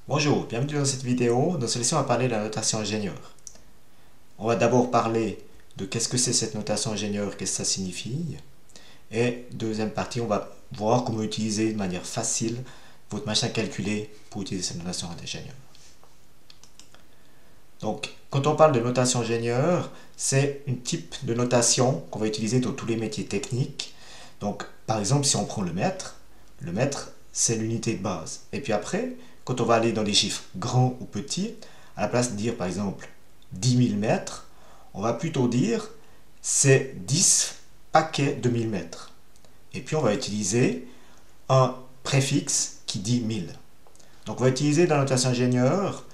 Bonjour, bienvenue dans cette vidéo. Dans celle-ci, on va parler de la notation ingénieur. On va d'abord parler de qu'est-ce que c'est cette notation ingénieur, qu'est-ce que ça signifie. Et deuxième partie, on va voir comment utiliser de manière facile votre machine à calculer pour utiliser cette notation ingénieur. Donc, quand on parle de notation ingénieur, c'est un type de notation qu'on va utiliser dans tous les métiers techniques. Donc, par exemple, si on prend le mètre, c'est l'unité de base. Et puis après, quand on va aller dans des chiffres grands ou petits, à la place de dire par exemple 10 000 mètres, on va plutôt dire c'est 10 paquets de 1000 mètres. Et puis on va utiliser un préfixe qui dit 1000. Donc on va utiliser dans la notation ingénieur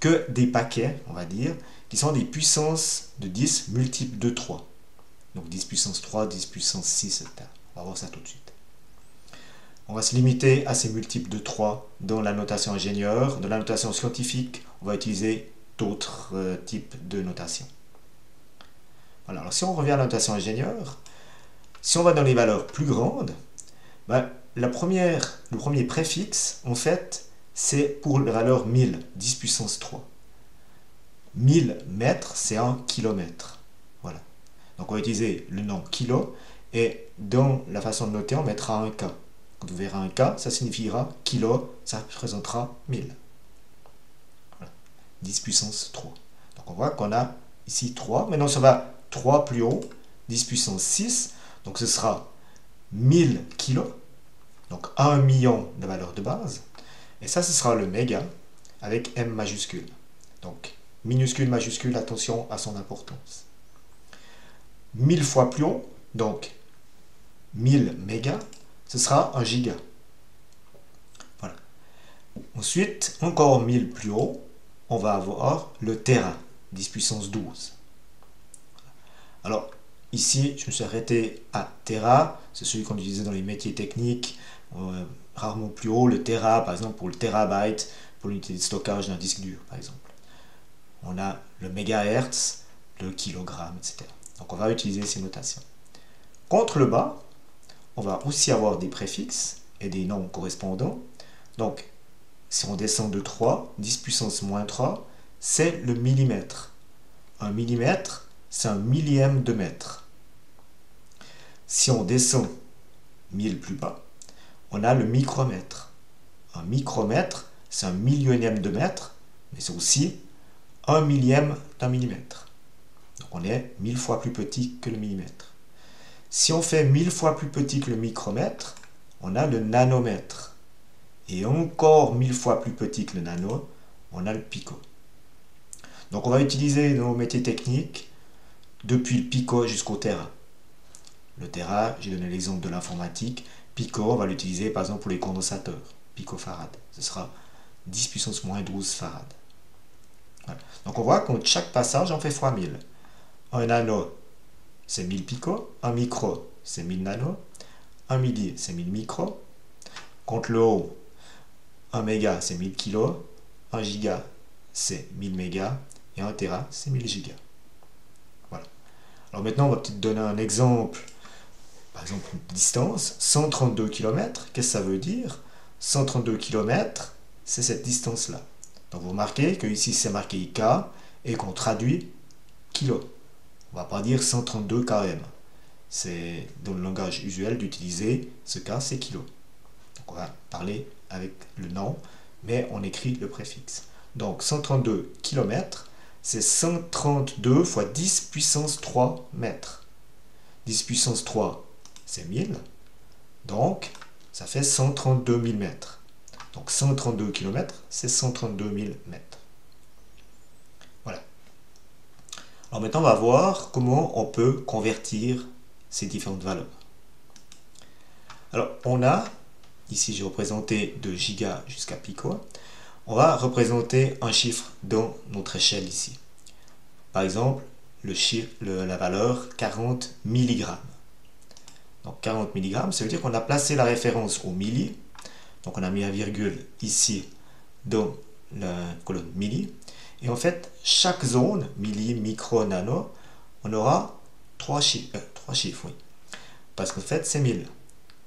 que des paquets, on va dire, qui sont des puissances de 10 multiples de 3. Donc 10 puissance 3, 10 puissance 6, etc. On va voir ça tout de suite. On va se limiter à ces multiples de 3 dans la notation ingénieur. Dans la notation scientifique, on va utiliser d'autres types de notation. Voilà. Alors si on revient à la notation ingénieur, si on va dans les valeurs plus grandes, ben, le premier préfixe, en fait, c'est pour la valeur 1000, 10 puissance 3. 1000 mètres, c'est 1 kilomètre. Voilà. Donc on va utiliser le nom kilo, et dans la façon de noter, on mettra un K. Quand vous verrez un K, ça signifiera kilo, ça représentera 1000. Voilà. 10 puissance 3. Donc on voit qu'on a ici 3. Maintenant ça va 3 plus haut, 10 puissance 6. Donc ce sera 1000 kilos. Donc 1 million de valeur de base. Et ça, ce sera le méga avec M majuscule. Donc minuscule, majuscule, attention à son importance. 1000 fois plus haut, donc 1000 mégas, ce sera un giga. Voilà. Ensuite, encore 1000 plus haut, on va avoir le téra, 10 puissance 12. Alors, ici, je me suis arrêté à téra, c'est celui qu'on utilisait dans les métiers techniques, rarement plus haut, le téra, par exemple, pour le térabyte, pour l'unité de stockage d'un disque dur, par exemple. On a le mégahertz, le kilogramme, etc. Donc, on va utiliser ces notations. Contre le bas, on va aussi avoir des préfixes et des noms correspondants. Donc, si on descend de 3, 10 puissance moins 3, c'est le millimètre. Un millimètre, c'est un millième de mètre. Si on descend 1000 plus bas, on a le micromètre. Un micromètre, c'est un millionième de mètre, mais c'est aussi un millième d'un millimètre. Donc on est 1000 fois plus petit que le millimètre. Si on fait 1000 fois plus petit que le micromètre, on a le nanomètre. Et encore 1000 fois plus petit que le nano, on a le pico. Donc on va utiliser nos métiers techniques depuis le pico jusqu'au téra. Le téra, j'ai donné l'exemple de l'informatique. Pico, on va l'utiliser par exemple pour les condensateurs. Picofarad. Ce sera 10 puissance moins 12 farad. Voilà. Donc on voit qu'entre chaque passage, on fait fois 1000. Un nano, c'est 1000 pico. Un micro, c'est 1000 nano. Un milli, c'est 1000 micro. Contre le haut, 1 méga, c'est 1000 kilos. 1 giga, c'est 1000 mégas. Et 1 téra, c'est 1000 gigas. Voilà. Alors maintenant, on va peut-être donner un exemple. Par exemple, une distance, 132 km. Qu'est-ce que ça veut dire? 132 km, c'est cette distance-là. Donc vous remarquez que ici, c'est marqué IK et qu'on traduit kilo. On ne va pas dire 132 km. C'est dans le langage usuel d'utiliser ce K, c'est kilo. Donc on va parler avec le nom, mais on écrit le préfixe. Donc 132 km, c'est 132 fois 10 puissance 3 mètres. 10 puissance 3, c'est 1000. Donc ça fait 132 000 mètres. Donc 132 km, c'est 132 000 mètres. Voilà. Alors maintenant, on va voir comment on peut convertir ces différentes valeurs. Alors, on a, ici j'ai représenté de giga jusqu'à pico, on va représenter un chiffre dans notre échelle ici. Par exemple, la valeur 40 mg. Donc 40 mg, ça veut dire qu'on a placé la référence au milli. Donc on a mis un virgule ici dans la colonne milli. Et en fait, chaque zone, milli, micro, nano, on aura trois chiffres, oui. Parce qu'en fait, c'est 1000.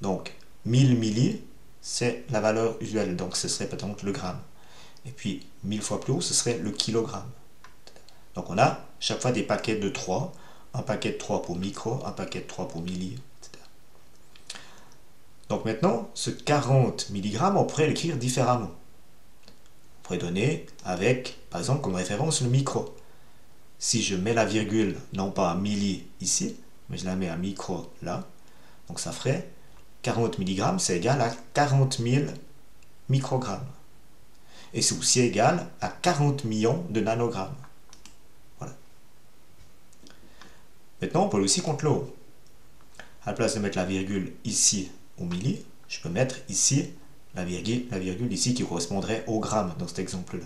Donc 1000 milli, c'est la valeur usuelle. Donc ce serait par exemple le gramme. Et puis 1000 fois plus haut, ce serait le kilogramme. Donc on a chaque fois des paquets de 3, un paquet de 3 pour micro, un paquet de 3 pour milli, etc. Donc maintenant, ce 40 mg, on pourrait l'écrire différemment. On pourrait donner avec, par exemple, comme référence le micro. Si je mets la virgule, non pas à milli ici, mais je la mets à micro là, donc ça ferait 40 mg, c'est égal à 40 000 microgrammes. Et c'est aussi égal à 40 millions de nanogrammes. Voilà. Maintenant, on peut aussi compter le haut. À la place de mettre la virgule ici au milli, je peux mettre ici la virgule ici qui correspondrait au gramme dans cet exemple-là.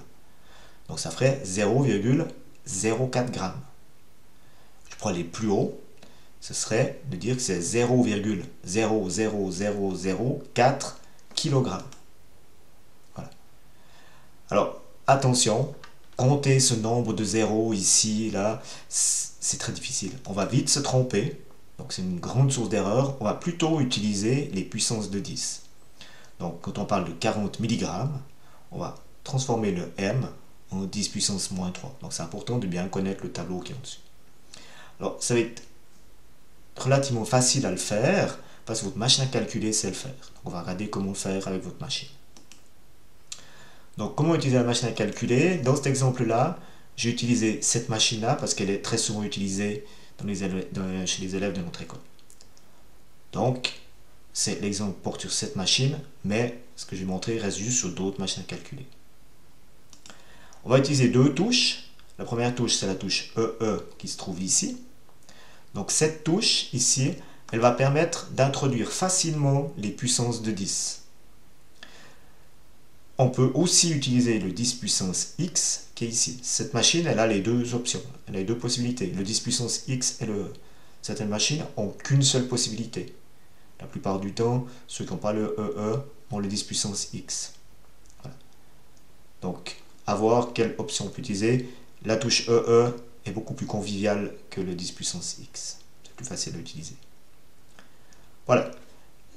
Donc ça ferait 0,04 grammes. Je pourrais aller plus haut, ce serait de dire que c'est 0,00004 kg. Voilà. Alors, attention, compter ce nombre de zéros ici, là, c'est très difficile. On va vite se tromper, donc c'est une grande source d'erreur. On va plutôt utiliser les puissances de 10. Donc, quand on parle de 40 mg, on va transformer le m en 10 puissance moins 3. Donc, c'est important de bien connaître le tableau qui est en-dessus. Alors, ça va être relativement facile à le faire parce que votre machine à calculer sait le faire. Donc, on va regarder comment le faire avec votre machine. Donc, comment utiliser la machine à calculer? Dans cet exemple-là, j'ai utilisé cette machine-là parce qu'elle est très souvent utilisée chez les élèves de notre école. Donc, l'exemple porte sur cette machine, mais ce que je vais montrer reste juste sur d'autres machines à calculer. On va utiliser deux touches. La première touche, c'est la touche EE qui se trouve ici. Donc cette touche ici, elle va permettre d'introduire facilement les puissances de 10. On peut aussi utiliser le 10 puissance x qui est ici. Cette machine, elle a les deux options, elle a les deux possibilités, le 10 puissance x et le E. Certaines machines n'ont qu'une seule possibilité. La plupart du temps, ceux qui n'ont pas le EE ont le 10 puissance x. Voilà. Donc, à voir quelle option on peut utiliser. La touche EE est beaucoup plus conviviale que le 10 puissance x. C'est plus facile à utiliser. Voilà.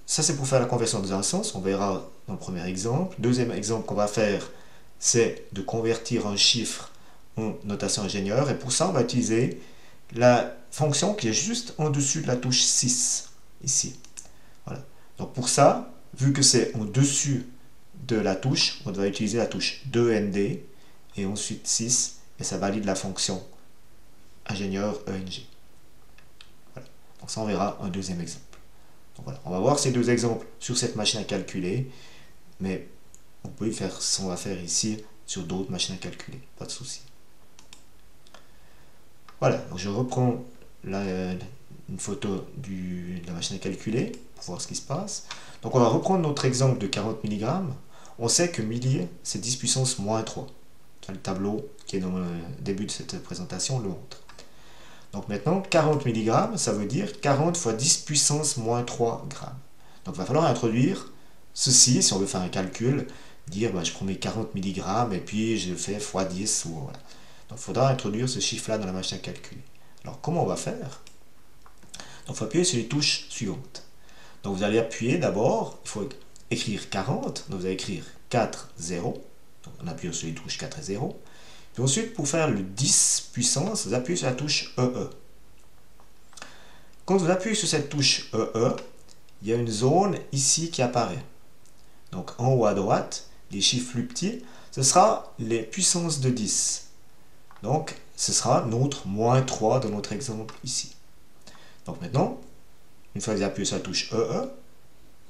Ça, c'est pour faire la conversion dans un sens. On verra dans le premier exemple. Deuxième exemple qu'on va faire, c'est de convertir un chiffre en notation ingénieure. Et pour ça, on va utiliser la fonction qui est juste en dessus de la touche 6, ici. Voilà. Donc pour ça, vu que c'est en dessus de la touche, on va utiliser la touche 2ND et ensuite 6, et ça valide la fonction ingénieur ENG. Voilà. Donc ça, on verra un deuxième exemple. Donc voilà. On va voir ces deux exemples sur cette machine à calculer, mais on peut faire ce qu'on va faire ici sur d'autres machines à calculer, pas de souci. Voilà, donc je reprends une photo de la machine à calculer pour voir ce qui se passe. Donc on va reprendre notre exemple de 40 mg. On sait que milli, c'est 10 puissance moins 3. Le tableau qui est dans le début de cette présentation le montre. Donc maintenant, 40 mg, ça veut dire 40 fois 10 puissance moins 3 grammes. Donc il va falloir introduire ceci, si on veut faire un calcul, dire je prends mes 40 mg et puis je fais x 10. Voilà. Donc il faudra introduire ce chiffre-là dans la machine à calculer. Alors comment on va faire? Donc il faut appuyer sur les touches suivantes. Donc vous allez appuyer d'abord, il faut écrire 40, donc vous allez écrire 4, 0. Donc on appuie sur les touches 4 et 0. Puis ensuite, pour faire le 10 puissance, vous appuyez sur la touche EE. Quand vous appuyez sur cette touche EE, il y a une zone ici qui apparaît. Donc en haut à droite, les chiffres plus petits, ce sera les puissances de 10. Donc ce sera notre moins 3 dans notre exemple ici. Donc maintenant, une fois que vous avez appuyé sur la touche EE,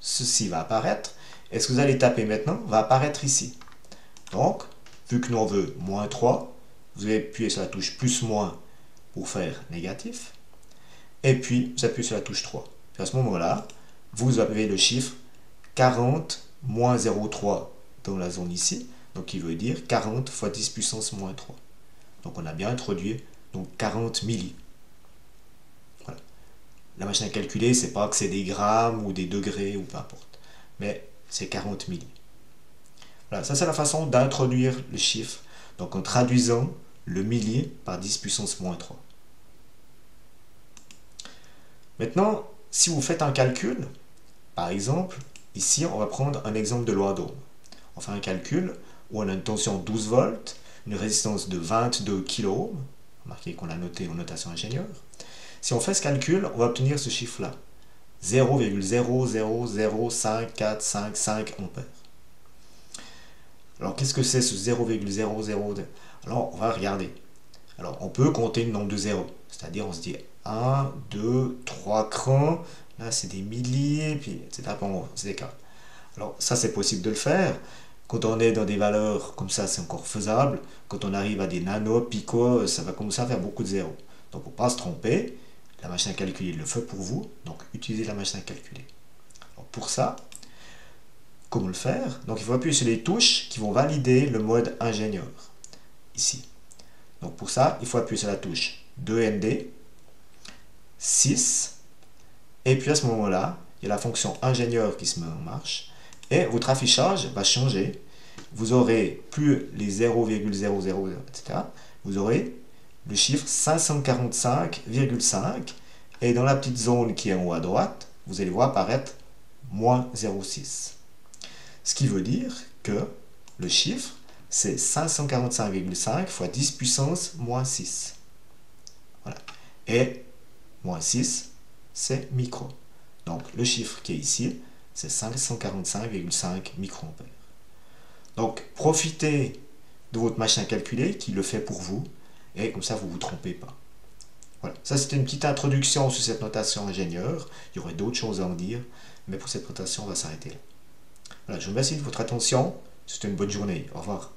ceci va apparaître. Et ce que vous allez taper maintenant va apparaître ici. Donc, vu que nous on veut moins 3, vous allez appuyer sur la touche plus moins pour faire négatif. Et puis, vous appuyez sur la touche 3. Puis à ce moment-là, vous avez le chiffre 40 moins 0,3 dans la zone ici. Donc, qui veut dire 40 fois 10 puissance moins 3. Donc, on a bien introduit donc 40 milli. Voilà. La machine à calculer, c'est pas que c'est des grammes ou des degrés ou peu importe. Mais c'est 40 milli. Voilà, ça c'est la façon d'introduire le chiffre, donc en traduisant le milli par 10 puissance moins 3. Maintenant, si vous faites un calcul, par exemple, ici on va prendre un exemple de loi d'Ohm. On fait un calcul, où on a une tension 12 volts, une résistance de 22 kΩ, remarquez qu'on l'a noté en notation ingénieur. Si on fait ce calcul, on va obtenir ce chiffre-là, 0,000545 ampères. Alors, qu'est-ce que c'est ce 0,00? Alors, on va regarder. Alors, on peut compter le nombre de zéros. C'est-à-dire, on se dit 1, 2, 3 crans. Là, c'est des milliers, puis etc. Bon, c'est des cas. Alors, ça, c'est possible de le faire. Quand on est dans des valeurs comme ça, c'est encore faisable. Quand on arrive à des nanos, picos, ça va commencer à faire beaucoup de zéros. Donc, pour ne pas se tromper, la machine à calculer le fait pour vous. Donc, utilisez la machine à calculer. Alors, pour ça, comment le faire? Donc, il faut appuyer sur les touches qui vont valider le mode ingénieur. Ici. Donc, pour ça, il faut appuyer sur la touche 2ND, 6, et puis à ce moment-là, il y a la fonction ingénieur qui se met en marche, et votre affichage va changer. Vous aurez plus les 0,00, etc. Vous aurez le chiffre 545,5, et dans la petite zone qui est en haut à droite, vous allez voir apparaître moins 0,6. Ce qui veut dire que le chiffre, c'est 545,5 fois 10 puissance moins 6. Voilà. Et moins 6, c'est micro. Donc, le chiffre qui est ici, c'est 545,5 microampères. Donc, profitez de votre machine à calculer qui le fait pour vous. Et comme ça, vous ne vous trompez pas. Voilà. Ça, c'était une petite introduction sur cette notation ingénieur. Il y aurait d'autres choses à en dire. Mais pour cette notation, on va s'arrêter là. Voilà, je vous remercie de votre attention. C'était une bonne journée. Au revoir.